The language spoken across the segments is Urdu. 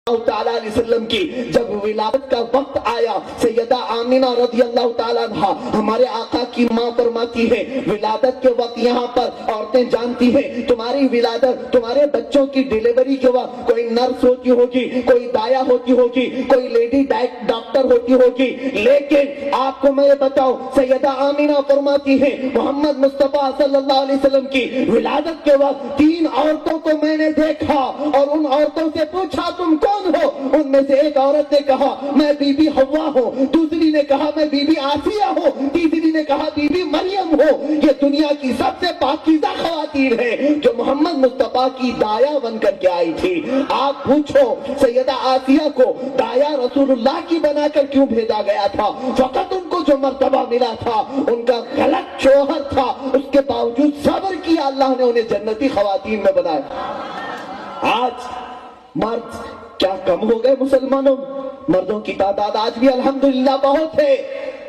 اللہ تعالیٰ علیہ وسلم کی جب ولادت کا وقت آیا، سیدہ آمینہ رضی اللہ تعالیٰ عنہ ہمارے آقا کی ماں فرماتی ہے ولادت کے وقت یہاں پر عورتیں جانتی ہیں تمہاری ولادت، تمہارے بچوں کی ڈیلیوری کے وقت کوئی نرس ہوتی ہوگی، کوئی دایا ہوتی ہوگی، کوئی لیڈی ڈاکٹر ہوتی ہوگی، لیکن آپ کو میں بتاؤں سیدہ آمینہ فرماتی ہے محمد مصطفیٰ صلی اللہ علیہ وسلم کی ولادت کے وقت 3 عورتوں کو میں نے دیکھا اور ان عورتوں سے پوچھا تم کون ہو؟ ان میں سے ایک عورت نے کہا میں بی بی حوا ہوں، دوسری نے کہا میں بی بی آسیہ ہوں، تیسری نے کہا بی بی مریم ہو۔ یہ دنیا کی سب سے پاکیزہ خواتین ہیں جو محمد مصطفیٰ کی دایا بن کر کے آئی تھی۔ آپ پوچھو سیدہ آسیہ کو دایا رسول اللہ کی بنا کر کیوں بھیجا گیا تھا؟ فقط ان کو جو مرتبہ ملا تھا ان کا غلط شوہر تھا، اس کے باوجود صبر کیا، اللہ نے انہیں جنتی خواتین میں بنایا۔ آج مرد کیا کم ہو گئے مسلمانوں؟ مردوں کی تعداد آج بھی الحمدللہ بہت ہے۔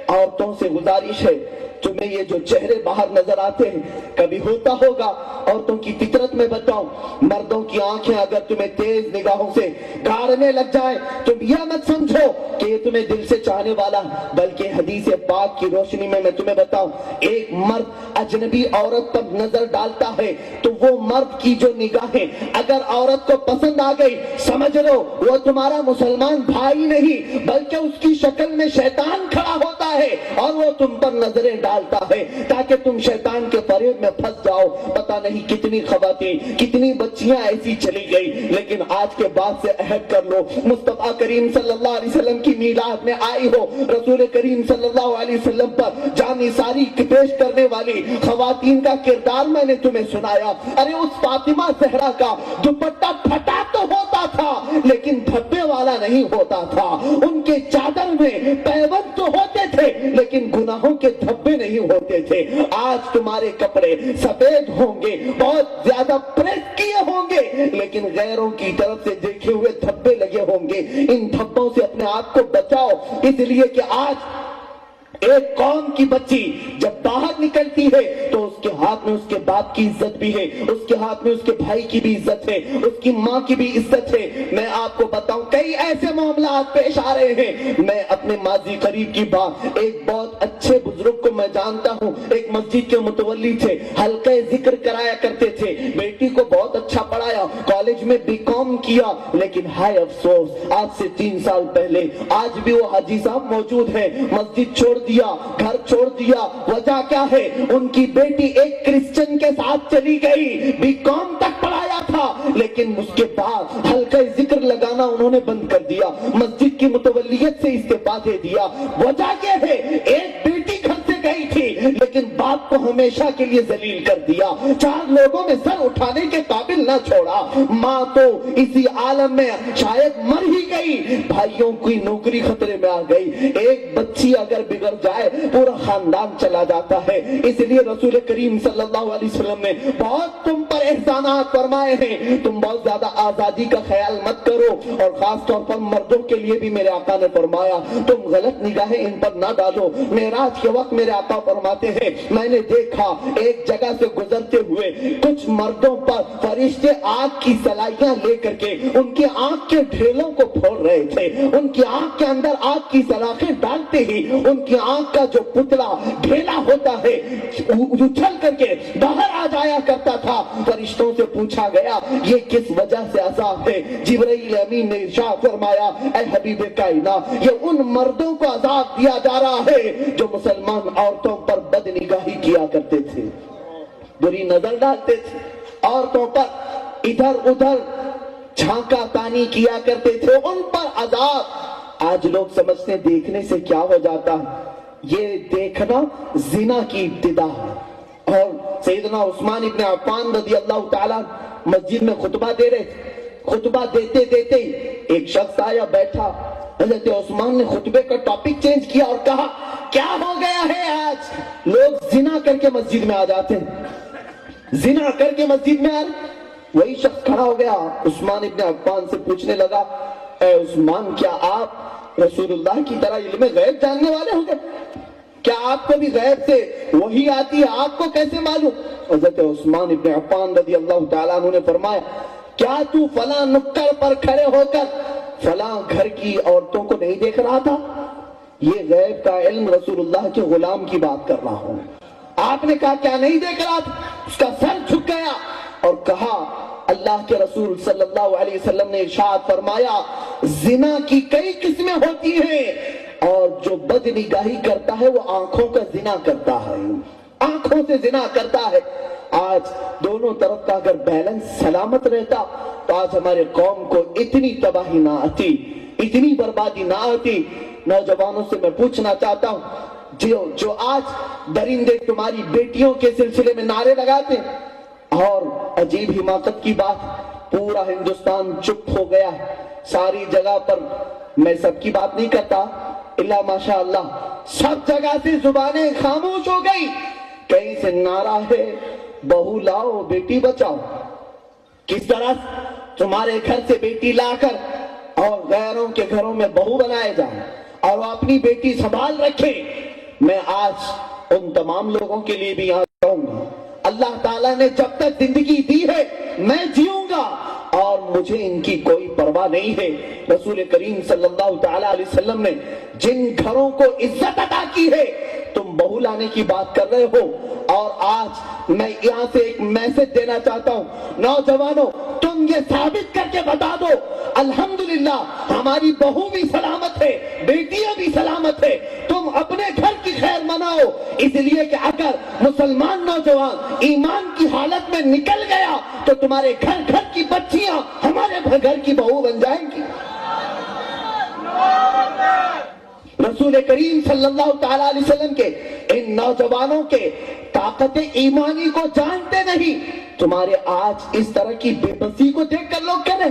عورتوں سے گزارش ہے تمہیں یہ جو چہرے باہر نظر آتے ہیں کبھی ہوتا ہوگا عورتوں کی فطرت میں بتاؤں، مردوں کی آنکھیں اگر تمہیں تیز نگاہوں سے گاڑنے لگ جائیں تم یہ مت سمجھو کہ یہ تمہیں دل سے چاہنے والا، بلکہ حدیث پاک کی روشنی میں تمہیں بتاؤں ایک مرد اجنبی عورت پر نظر ڈالتا ہے تو وہ مرد کی جو نگاہیں اگر عورت کو پسند آ گئی سمجھ لو وہ تمہارا مسلمان بھائی نہیں بلکہ اس کی شکل میں شیطان کھڑا ہوتا ہے اور وہ تم پر نظریں ڈالتا ہے تاکہ تم شیطان کے فریب میں پھنس جاؤ۔ پتہ نہیں کتنی خواتین کتنی بچیاں ایسی چلی گئی، لیکن آج کے بعد سے عہد کر لو مصطفیٰ کریم صلی اللہ علیہ وسلم کی میلاد میں آئی ہو، رسول کریم صلی اللہ علیہ وسلم پر جامع ساری پیش کرنے والی خواتین کا کردار میں نے تمہیں سنایا۔ ارے اس فاطمہ زہرا کا دوپٹہ پھٹا تو ہوتا تھا لیکن دھبے والا نہیں ہوتا تھا، ان کے چادر میں پیوند تو ہوتے تھے لیکن گناہوں کے دھبے نہیں ہوتے تھے۔ آج تمہارے کپڑے سفید ہوں گے، بہت زیادہ پریس کیے ہوں گے، لیکن غیروں کی طرف سے دیکھے ہوئے دھبے لگے ہوں گے۔ ان دھبوں سے اپنے آپ کو بچاؤ، اس لیے کہ آج ایک قوم کی بچی جب باہر نکلتی ہے تو اس کے ہاتھ میں اس کے باپ کی عزت بھی ہے، اس کے ہاتھ میں اس کے بھائی کی بھی عزت ہے، اس کی ماں کی بھی عزت ہے۔ میں آپ کو بتاؤں کئی ایسے معاملات پیش آ رہے ہیں۔ میں اپنے ماضی قریب کی بات، ایک بہت اچھے بزرگ کو میں جانتا ہوں، ایک مسجد کے متولی تھے، حلقہ ذکر کرایا کرتے تھے، بیٹی کو بہت اچھا پڑھایا، کالج میں BCom کیا، لیکن ہائے افسوس آج سے 3 سال پہلے آج بھی وہ حاجی صاحب موجود ہیں، مسجد چھوڑ دیا، گھر چھوڑ دیا۔ وجہ کیا ہے؟ ان کی بیٹی ایک کرسچن کے ساتھ چلی گئی، BCom تک پڑھایا تھا لیکن اس کے بعد حلقہ ذکر لگانا انہوں نے بند کر دیا، مسجد کی متولیت سے استعفا دے دیا۔ وجہ کیا ہے؟ ایک بیٹی گھر سے گئی تھی لیکن باپ کو ہمیشہ کے لیے ذلیل کر دیا، 4 لوگوں میں سر اٹھانے کے قابل نہ چھوڑا۔ ماں تو اسی عالم میں شاید مر ہی گئی، بھائیوں کی نوکری خطرے میں آ گئی۔ ایک بچی اگر بگڑ جائے پورا خاندان چلا جاتا ہے۔ اس لیے رسول کریم صلی اللہ علیہ وسلم نے بہت تم پر احسانات فرمائے ہیں، تم بہت زیادہ آزادی کا خیال مت کرو، اور خاص طور پر مردوں کے لیے بھی میرے آقا نے فرمایا تم غلط نگاہیں ان پر نہ ڈالو۔ معراج کے وقت میرے آقا فرماتے ہیں میں نے دیکھا ایک جگہ سے گزرتے ہوئے کچھ مردوں پر فرشتے آگ کی سلائیاں لے کر کے ان کی آنکھ کے ڈھیلوں کو پھوڑ رہے تھے، ان کی آنکھ کے اندر آگ کی سلاخیں ڈالتے ہی ان کی آنکھ کا جو پتلا ڈھیلا ہوتا ہے اچھل کر کے باہر آ جایا کرتا تھا۔ فرشتوں سے پوچھا گیا یہ کس وجہ سے عذاب ہے؟ جبرائیل امین نے ارشاد فرمایا اے حبیب کائنات یہ ان مردوں کو عذاب دیا جا رہا ہے جو مسلمان عورتوں پر بد نگاہی کیا کرتے تھے، بری نظر ڈالتے تھے، عورتوں پر ادھر ادھر جھانکا تانی کیا کرتے تھے، ان پر عذاب۔ آج لوگ سمجھتے ہیں دیکھنے سے کیا ہو جاتا ہے، یہ دیکھنا زنا کی ابتدا ہے۔ اور سیدنا عثمان ابن عفان رضی اللہ تعالیٰ مسجد میں خطبہ دے رہے تھے، خطبہ دیتے دیتے ایک شخص آیا بیٹھا، حضرت عثمان نے خطبے کا ٹاپک چینج کیا اور کہا کیا ہو گیا ہے آج لوگ زنا کر کے مسجد میں آ جاتے ہیں، زنا کر کے مسجد میں آ رہے۔ وہی شخص کھڑا ہو گیا، عثمان ابن عفان سے پوچھنے لگا اے عثمان کیا آپ رسول اللہ کی طرح علم غیب جاننے والے ہو گئے؟ کیا آپ کو بھی غیب سے وحی آتی ہے؟ آپ کو کیسے معلوم؟ حضرت عثمان ابن عفان رضی اللہ تعالیٰ عنہ نے فرمایا کیا تو فلاں نکڑ پر کھڑے ہو کر فلاں گھر کی عورتوں کو نہیں دیکھ رہا تھا؟ یہ غیب کا علم رسول اللہ کے غلام کی بات کر رہا ہوں۔ آپ نے کہا کیا نہیں دیکھ رہا تھا؟ اس کا سر جھک گیا اور کہا اللہ کے رسول صلی اللہ علیہ وسلم نے ارشاد فرمایا زنا کی کئی قسمیں ہوتی ہیں اور جو بد نگاہی کرتا ہے وہ آنکھوں کا زنا کرتا ہے، آنکھوں سے زنا کرتا ہے۔ آج دونوں طرف کا اگر بیلنس سلامت رہتا تو آج ہمارے قوم کو اتنی تباہی نہ آتی، اتنی بربادی نہ آتی۔ نوجوانوں سے میں پوچھنا چاہتا ہوں جو آج درندے تمہاری بیٹیوں کے سلسلے میں نعرے لگاتے ہیں، اور عجیب حماقت کی بات پورا ہندوستان چپ ہو گیا ہے، ساری جگہ پر، میں سب کی بات نہیں کرتا اللہ ماشاء اللہ، سب جگہ سے زبانیں خاموش ہو گئی، کہیں سے نعرہ ہے بہو لاؤ بیٹی بچاؤ۔ کس طرح تمہارے گھر سے بیٹی لا کر اور غیروں کے گھروں میں بہو بنائے جائیں اور وہ اپنی بیٹی سنبھال رکھے۔ میں آج ان تمام لوگوں کے لیے بھی یہاں کہوں گا اللہ تعالیٰ نے جب تک زندگی دی ہے میں جیوں گا اور مجھے ان کی کوئی پرواہ نہیں ہے۔ رسول کریم صلی اللہ تعالیٰ علیہ وسلم نے جن گھروں کو عزت عطا کی ہے تم بہو لانے کی بات کر رہے ہو، اور آج میں یہاں سے ایک میسج دینا چاہتا ہوں نوجوانوں، تم یہ ثابت کر کے بتا دو الحمدللہ ہماری بہو بھی سلامت ہے، بیٹیاں بھی سلامت ہے، تم اپنے گھر کی خیر مناؤ، اس لیے کہ اگر مسلمان نوجوان ایمان کی حالت میں نکل گیا تو تمہارے گھر گھر کی بچیاں ہمارے گھر کی بہو بن جائیں گی۔ رسول کریم صلی اللہ تعالیٰ علیہ وسلم کے ان نوجوانوں کے طاقت ایمانی کو جانتے نہیں، تمہارے آج اس طرح کی بے بسی کو دیکھ کر لوگ کریں۔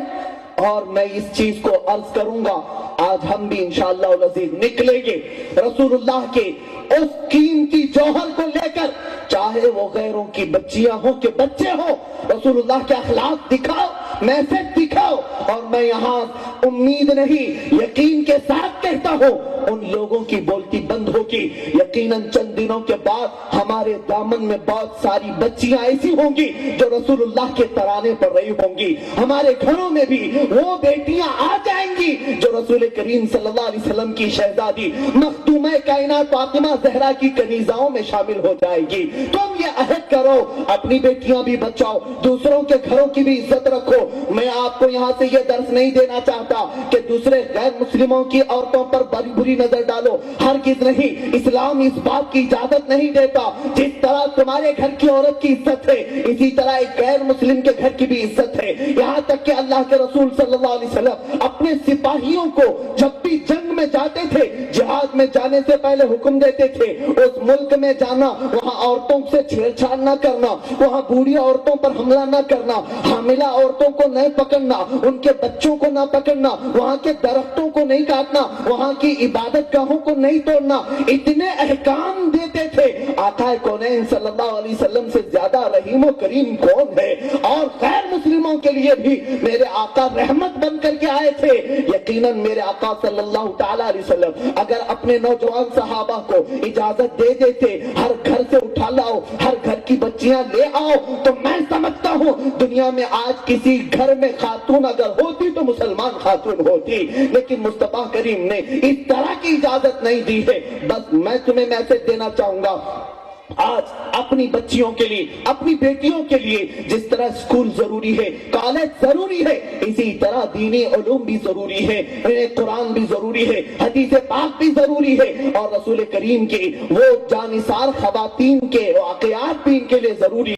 اور میں اس چیز کو عرض کروں گا آج ہم بھی انشاءاللہ العزیز نکلیں گے رسول اللہ کے اس قیمتی جوہر کو لے کر، چاہے وہ غیروں کی بچیاں ہوں کہ بچے ہوں، رسول اللہ کے اخلاق دکھاؤ، میسج دکھاؤ۔ اور میں یہاں امید نہیں یقین کے ساتھ کہتا ہوں ان لوگوں کی بولتی بند ہوگی، یقیناً چند دنوں کے بعد ہمارے دامن میں بہت ساری بچیاں ایسی ہوں گی جو رسول اللہ کے ترانے پر رہی ہوں گی، ہمارے گھروں میں بھی وہ بیٹیاں آ جائیں گی جو رسول کریم صلی اللہ علیہ وسلم کی شہزادی مخدومہ کائنات فاطمہ زہرا کی کنیزاؤں میں شامل ہو جائے گی۔ تم یہ عہد کرو اپنی بیٹیاں بھی بچاؤ، دوسروں کے گھروں کی بھی عزت رکھو۔ میں آپ کو یہاں سے یہ درس نہیں دینا چاہتا کہ دوسرے غیر مسلموں کی عورتوں پر بری نظر ڈالو، ہرگز نہیں، اسلام اس بات کی اجازت نہیں دیتا۔ جس طرح تمہارے گھر کی عورت کی عزت ہے اسی طرح ایک غیر مسلم کے گھر کی بھی عزت ہے، یہاں تک کہ اللہ کے رسول صلی اللہ علیہ وسلم اپنے سپاہیوں کو جب بھی جنگ میں جاتے تھے، جہاد میں جانے سے پہلے حکم دیتے تھے اس ملک میں جانا وہاں عورتوں سے چھیڑ چھاڑ نہ کرنا، وہاں بوڑھی عورتوں پر حملہ نہ کرنا، حاملہ عورتوں کو نہیں پکڑنا، ان کے بچوں کو نہ پکڑنا، وہاں کے درختوں کو نہیں کاٹنا، وہاں کی عبادت گاہوں کو نہیں توڑنا، اتنے احکام دیتے تھے۔ آقا کونین صلی اللہ علیہ وسلم سے زیادہ رحیم و کریم کون ہے؟ اور غیر مسلموں کے لیے بھی میرے آقا رحمت بن کر کے آئے تھے۔ یقیناً میرے آقا صلی اللہ تعالیٰ علیہ وسلم اگر اپنے نوجوان صحابہ کو اجازت دے دیتے ہر گھر سے اٹھا لاؤ، ہر گھر کی بچیاں لے آؤ، تو میں سمجھتا ہوں دنیا میں آج کسی گھر میں خاتون اگر ہوتی تو مسلمان خاتون ہوتی، لیکن مصطفیٰ کریم نے اس طرح کی اجازت نہیں دی ہے۔ بس میں تمہیں میسج دینا چاہوں گا آج اپنی بچیوں کے لیے، اپنی بیٹیوں کے لیے جس طرح اسکول ضروری ہے، کالج ضروری ہے، اسی طرح دینی علوم بھی ضروری ہے، قرآن بھی ضروری ہے، حدیث پاک بھی ضروری ہے، اور رسول کریم کے وہ جانثار خواتین کے واقعات بھی ان کے لیے ضروری